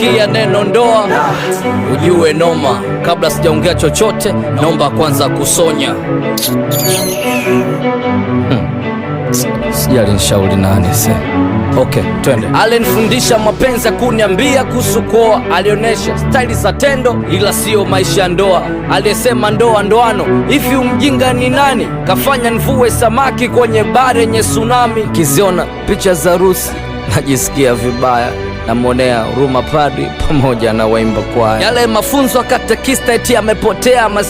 ukisikia neno ndoa ujue noma. Kabla sijaongea chochote, naomba kwanza kusonya. Sijali nishauri nani se. Okay, twende. Alinifundisha mapenzi, kuniambia kuhusu kuoa. Alionyesha staili za tendo, ila sio maisha ya ndoa. Aliyesema ndoa ndoano, hivi umjinga ni nani? Kafanya nivue samaki kwenye bahari yenye tsunami. Kiziona picha za harusi najisikia vibaya, namwonea huruma padri pamoja na waimba kwaya. Yale mafunzo katekista eti amepotea.